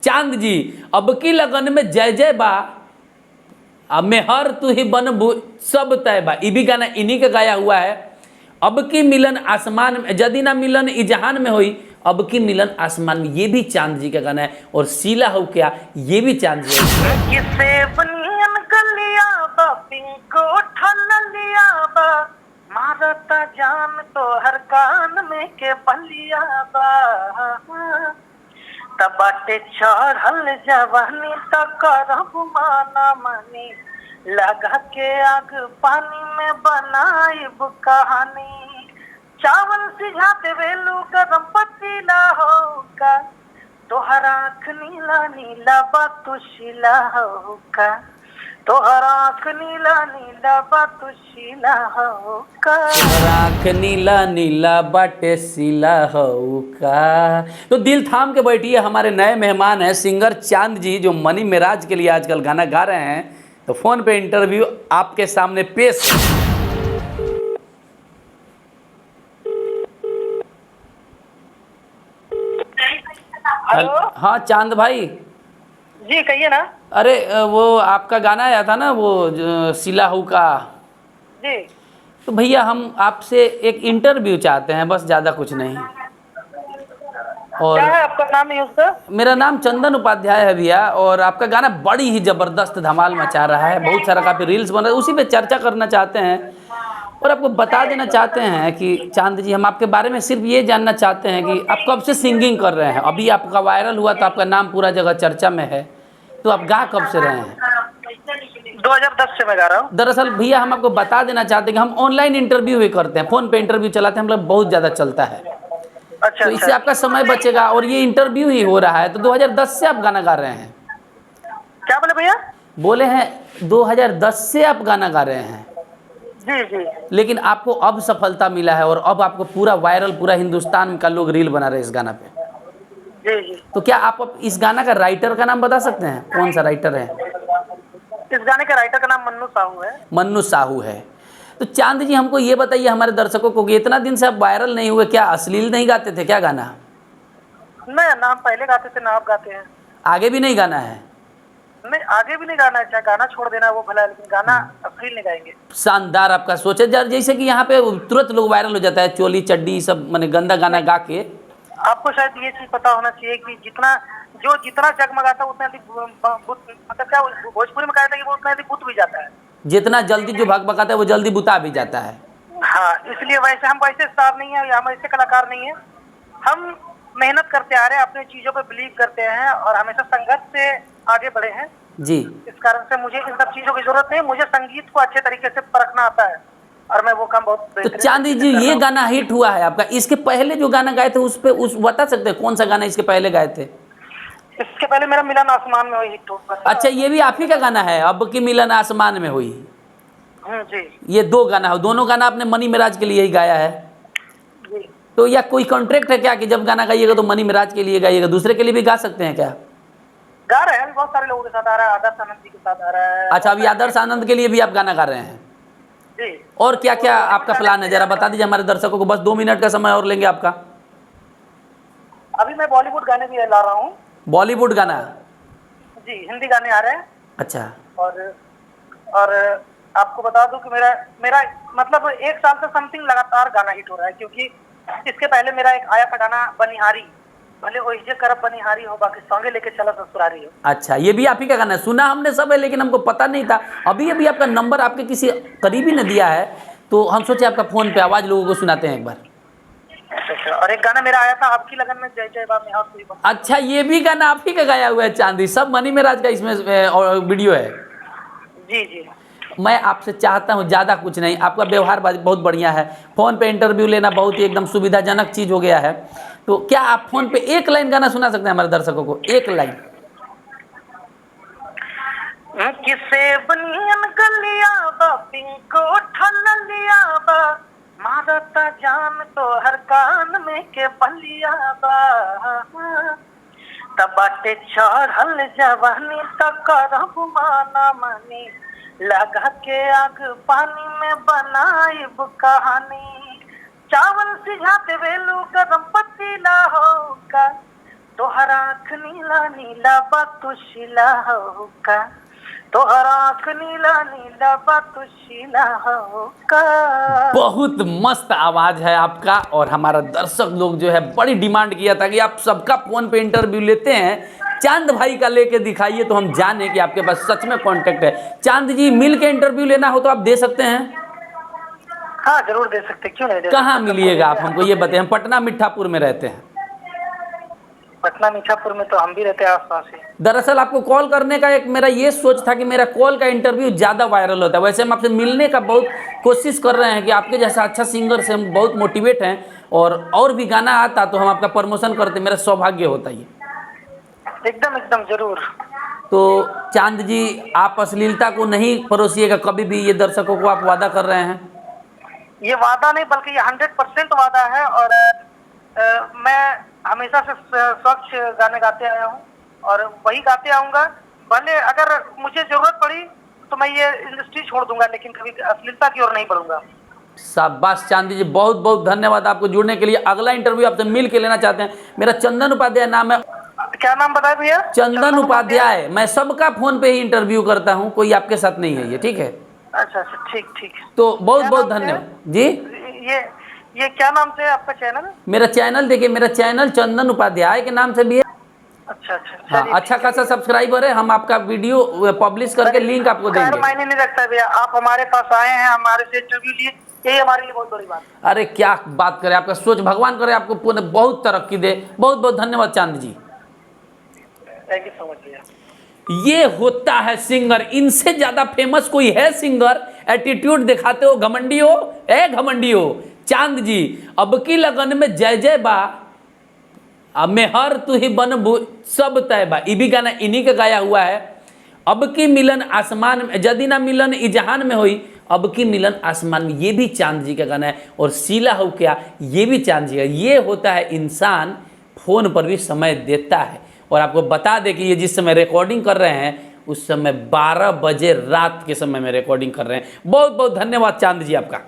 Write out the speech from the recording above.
चांद जी अब की लगन में जय जय बा अब मेहर तू ही बन सब तय बा, ई भी गाना इन्हीं का गाया हुआ है। अब की मिलन आसमान में यदि ना मिलन ई जहान में हुई, अब की मिलन आसमान में, ये भी चांद जी का गाना है। और सीला हो क्या, ये भी चांद जी मारता जान तो हर कान में के बलिया बाटे चढ़ल जवानी तक माना मनी लगा के आग पानी में बनाइब कहानी चावल सिझा देवेलू गरम पतीला होगा तोहर आँख नीला नीला बातुशीला होगा तोहर आँख नीला नीला बातुशीला होगा तोहर आँख नीला नीला बाटे सीला होगा। तो दिल थाम के बैठिए, हमारे नए मेहमान हैं सिंगर चांद जी, जो मनी मेराज के लिए आजकल गाना गा रहे हैं। तो फोन पे इंटरव्यू आपके सामने पेश। हेलो। हाँ चांद भाई जी कहिए ना। अरे वो आपका गाना आया था ना, वो सिलाहू का। जी तो भैया हम आपसे एक इंटरव्यू चाहते हैं, बस ज़्यादा कुछ नहीं। और क्या है आपका नाम यूज का? मेरा नाम चंदन उपाध्याय है भैया, और आपका गाना बड़ी ही ज़बरदस्त धमाल मचा रहा है, बहुत सारा काफ़ी रील्स बन रहा है, उसी पे चर्चा करना चाहते हैं। और आपको बता देना चाहते हैं कि चांद जी, हम आपके बारे में सिर्फ ये जानना चाहते हैं कि आप कब से सिंगिंग कर रहे हैं। अभी आपका वायरल हुआ तो आपका नाम पूरा जगह चर्चा में है, तो आप गा कब से रहे हैं? 2010 से मैं गा रहा हूँ। दरअसल भैया हम आपको बता देना चाहते हैं कि हम ऑनलाइन इंटरव्यू भी करते हैं, फ़ोन पे इंटरव्यू चलाते हैं, हम लोग बहुत ज़्यादा चलता है। अच्छा तो इससे आपका समय बचेगा, और ये इंटरव्यू ही हो रहा है। तो 2010 से आप गाना गा रहे हैं? क्या बोले भैया? बोले हैं 2010 से आप गाना गा रहे हैं। जी जी लेकिन आपको अब सफलता मिला है, और अब आपको पूरा वायरल, पूरा हिंदुस्तान का लोग रील बना रहे हैं इस गाना पे। जी जी। तो क्या आप इस गाना का राइटर का नाम बता सकते हैं, कौन सा राइटर है? इस गाने के राइटर का नाम मन्नू साहू है। मन्नू साहू है। तो चांद जी हमको ये बताइए, हमारे दर्शकों को, कि इतना दिन से आप वायरल नहीं हुए, क्या अश्लील नहीं गाते थे क्या गाना? नहीं ना, हम पहले गाते थे ना, आप गाते हैं। आगे भी नहीं गाना है? नहीं, आगे भी नहीं गाना है, चाहे गाना छोड़ देना वो भला, लेकिन गाना अश्लील नहीं गाएंगे। शानदार आपका सोच है। जैसे कि यहाँ पे तुरंत लोग वायरल हो जाता है, चोली चड्डी सब माने गंदा गाना गा के। आपको शायद ये चीज पता होना चाहिए कि जितना जगमगाता है उतना मतलब क्या भोजपुरी में कहता है कि वो उतना बुत भी जाता है। जितना जल्दी जो भगभगाता है वो जल्दी बुता भी जाता है। हाँ, इसलिए वैसे हम वैसे स्टार नहीं है, हम ऐसे कलाकार नहीं है। हम मेहनत करते आ रहे हैं, अपनी चीजों पे बिलीव करते हैं और हमेशा संघर्ष से आगे बढ़े हैं जी। इस कारण से मुझे इन सब चीजों की जरूरत नहीं। मुझे संगीत को अच्छे तरीके से परखना आता है और मैं वो काम बहुत तो चांद जी ये गाना हिट हुआ है आपका, इसके पहले जो गाना गाए थे उस बता सकते हैं कौन सा गाना इसके पहले गाए थे? इसके पहले मेरा मिलन आसमान में हुई हिट हुआ। अच्छा, ये भी आप ही का गाना है, अब की मिलन आसमान में हुई? जी। ये दो गाना हो, दोनों गाना आपने मनी मिराज के लिए ही गाया है? जी। तो या कोई कॉन्ट्रैक्ट है क्या कि जब गाना गाइएगा तो मनी मिराज के लिए गाइएगा, दूसरे के लिए भी गा सकते हैं क्या? गा रहे हैं, बहुत सारे लोगों के साथ आ रहा है, आदर्श आनंद जी के साथ आ रहा है। अच्छा, अभी आदर्श आनंद के लिए भी आप गाना गा रहे हैं? जी। और क्या क्या आपका प्लान है, जरा बता दीजिए हमारे दर्शकों को, बस 2 मिनट का समय और लेंगे आपका। अभी मैं बॉलीवुड गाने भी ला रहा हूँ। बॉलीवुड गाना? जी, हिंदी गाने आ रहे हैं। अच्छा। और आपको बता दूं कि मेरा मतलब 1 साल से समथिंग लगातार गाना हिट हो रहा है, क्योंकि इसके पहले मेरा एक आया था गाना बनिहारी, भले वो इजे करब बनिहारी हो बाकी संगे लेके चला ससुरारी हो। अच्छा, ये भी आप ही का गाना है? सुना हमने सब है, लेकिन हमको पता नहीं था। अभी अभी आपका नंबर आपके किसी करीबी ने दिया है, तो हम सोचे आपका फ़ोन पे आवाज़ लोगों को सुनाते हैं एक बार। अच्छा, और एक गाना मेरा आया था आपकी लगन में जय जय बा मेहर तू ही बन। अच्छा, ये भी गाना आप ही का गाया हुआ है चांदी, सब मनी मेराज का इसमें वीडियो है? जी जी। मैं आपसे चाहता हूँ ज़्यादा कुछ नहीं, आपका व्यवहार बहुत बढ़िया है, फ़ोन पे इंटरव्यू लेना बहुत ही एकदम सुविधाजनक चीज़ हो गया है। तो क्या आप फ़ोन पे एक लाइन गाना सुना सकते हैं हमारे दर्शकों को, एक लाइन? किसे बनियन गलिया बा पिंको ठलिया बा मारता जान तो हर कान में के बलिया बा बाटे चढ़ल जवानी तक माना मनी लगा के आग पानी में बनाइब कहानी चावल सिझा देवेलू गरम पतीला होगा तोहर आँख नीला नीला बा तुशिला हो का, तोहर आँख नीला नीला बा तुशिला हो का। बहुत मस्त आवाज़ है आपका, और हमारा दर्शक लोग जो है बड़ी डिमांड किया था कि आप सबका फ़ोन पे इंटरव्यू लेते हैं, चांद भाई का लेके दिखाइए तो हम जाने कि आपके पास सच में कांटेक्ट है। चांद जी, मिल के इंटरव्यू लेना हो तो आप दे सकते हैं? हाँ जरूर दे सकते, क्यों नहीं दे कहाँ सकते। मिलिएगा आप हमको ये बताइए। हम पटना मिठापुर में रहते हैं। पटना मीठापुर में तो हम भी रहते हैं आसपास ही। दरअसल आपको कॉल करने का एक मेरा ये सोच था कि मेरा कॉल का इंटरव्यू ज़्यादा वायरल होता है। वैसे हम आपसे मिलने का बहुत कोशिश कर रहे हैं कि आपके जैसा अच्छा सिंगर से हम बहुत मोटिवेट हैं, और भी गाना आता तो हम आपका प्रमोशन करते, मेरा सौभाग्य होता ये। एकदम एकदम जरूर। तो चांद जी, आप अश्लीलता को नहीं परोसिएगा कभी भी, ये दर्शकों को आप वादा कर रहे हैं? ये वादा नहीं बल्कि ये 100% वादा है। और मैं हमेशा से स्वच्छ गाने गाते आया हूँ और वही गाते आऊँगा। भले अगर मुझे जरूरत पड़ी तो मैं ये इंडस्ट्री छोड़ दूंगा, लेकिन कभी अश्लीलता की ओर नहीं बढ़ूंगा। शाबाश चांदी जी, बहुत बहुत धन्यवाद आपको जुड़ने के लिए। अगला इंटरव्यू आपसे मिल के लेना चाहते हैं। मेरा चंदन उपाध्याय नाम है। क्या नाम बताया भैया? चंदन उपाध्याय। मैं सबका फोन पे ही इंटरव्यू करता हूँ, कोई आपके साथ नहीं है ये, ठीक है? अच्छा अच्छा, ठीक ठीक। तो बहुत बहुत धन्यवाद जी। ये क्या नाम से है आपका चैनल? मेरा चैनल देखिए, मेरा चैनल चंदन उपाध्याय के नाम से भी है। अच्छा अच्छा, हाँ, अच्छा खासा सब्सक्राइबर है। हम आपका वीडियो पब्लिश करके लिंक आपको देंगे। मायने नहीं रखता भैया, आप हमारे पास आए हैं, हमारे से इंटरव्यू लिए, यही हमारे लिए बहुत बड़ी बात है। अरे क्या बात करें, आपका सोच भगवान करे आपको बहुत तरक्की दे। बहुत बहुत धन्यवाद चांद जी। थैंक यू सो मच भैया। ये होता है सिंगर। इनसे ज्यादा फेमस कोई है सिंगर? एटीट्यूड दिखाते हो, घमंडी हो, घमंडी हो। चांद जी, अब की लगन में जय जय बा, मेहर तू ही बन सब तय बा, ये भी गाना इन्हीं का गाया हुआ है। अब की मिलन आसमान में, यदि ना मिलन ई जहान में हुई, अब की मिलन आसमान में, ये भी चांद जी का गाना है। और शीला हो क्या, ये भी चांद जी का। ये होता है इंसान फोन पर भी समय देता है। और आपको बता दें कि ये जिस समय रिकॉर्डिंग कर रहे हैं उस समय 12 बजे रात के समय में रिकॉर्डिंग कर रहे हैं। बहुत बहुत धन्यवाद चांद जी आपका।